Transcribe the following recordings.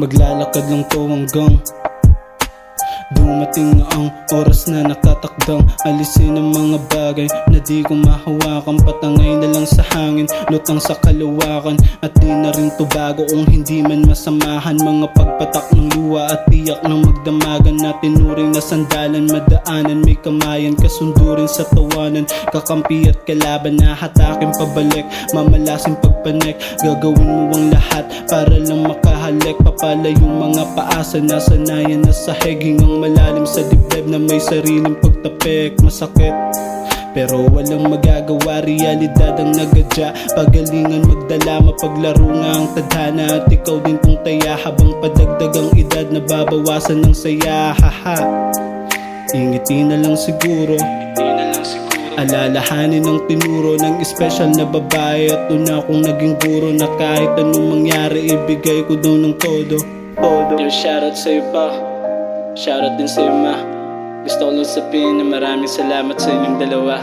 Maglalakad lang to hanggang dumating na ang oras na nakatakdang alisin ang mga bagay na di ko mahawakan. Patangay na lang sa hangin, lutang sa kalawakan. At di na rin to bago kung hindi man masamahan. Mga pagpatak ng luha at tiyak ng magdamagan na tinuring na sandalan. Madaanan may kamayan, kasundurin sa tawanan. Kakampi at kalaban na hatakin pabalik, mamalasin pagpanek. Gagawin mo ang lahat para lang makahalik. Papala yung mga paasa na sanayan na sa heging ang malalim sa dibdib na may sariling pagtapik. Masakit pero walang magagawa, realidad ang nagadya. Pagalingan magdala, mapaglaro nga ang tadhana. At ikaw din pong taya habang padagdag ang edad, nababawasan ng saya. Haha, ingiti na lang siguro, alalahanin ang tinuro ng espesyal na babae. At una akong naging guro na kahit anong mangyari, ibigay ko daw ng todo. Yo, shoutout sa'yo pa, shoutout din sa'yo ma. Gusto ko lang sabihin na maraming salamat sa inyong dalawa.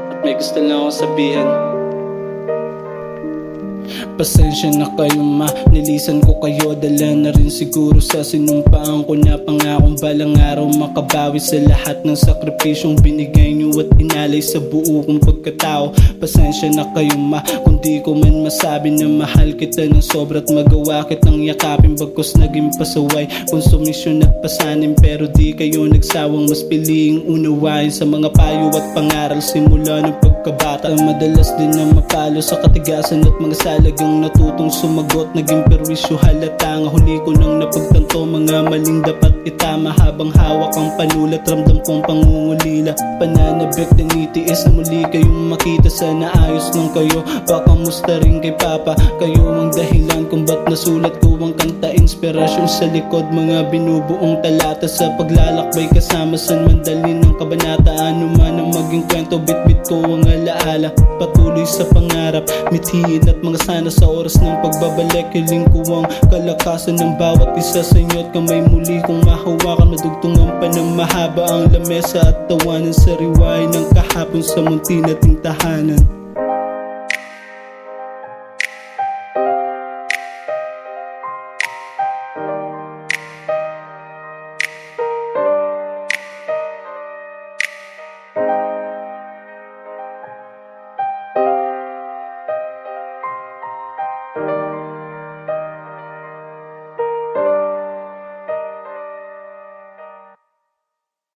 At may gusto lang akong sabihin. Pasensya na kayo ma, nilisan ko kayo. Dala na rin siguro sa sinumpaan ko na pangakong balang araw makabawi sa lahat ng sakripisyong binigay nyo at inalay sa buo kong pagkatao. Pasensya na kayo ma, kung di ko man masabi na mahal kita ng sobra at magawa kitang yakapin. Bagkus naging pasaway, konsumisyon at pasanin. Pero di kayo nagsawang mas piliing unawain sa mga payo at pangaral simula ng pagkabata. Madalas din na mapalo sa katigasan at mga salagang natutong sumagot. Naging perwisyo halata nga huli ko nang napagtanto. Mga maling dapat itama habang hawak ang panulat. Ramdam kong pangungulila, pananabik na nitiis na muli kayong makita. Sana ayos lang kayo, baka musta rin kay Papa. Kayo ang dahilan kung ba't nasulat ko ang kanta. Inspirasyon sa likod, mga binubuong talata. Sa paglalakbay kasama San Mandalin ng kabanata. Ano man ang maging kwento, bit-bit ko ang alaala. Patuloy sa pangarap, mithiin at mga sana sa oras ng pagbabalik. Hiling ko ang kalakasan ng bawat isa sa inyo at kamay muli kong mahawakan. Madugtungan pa ng mahaba ang lamesa at tawanan sa riwain ng kahapon sa munti nating tahanan.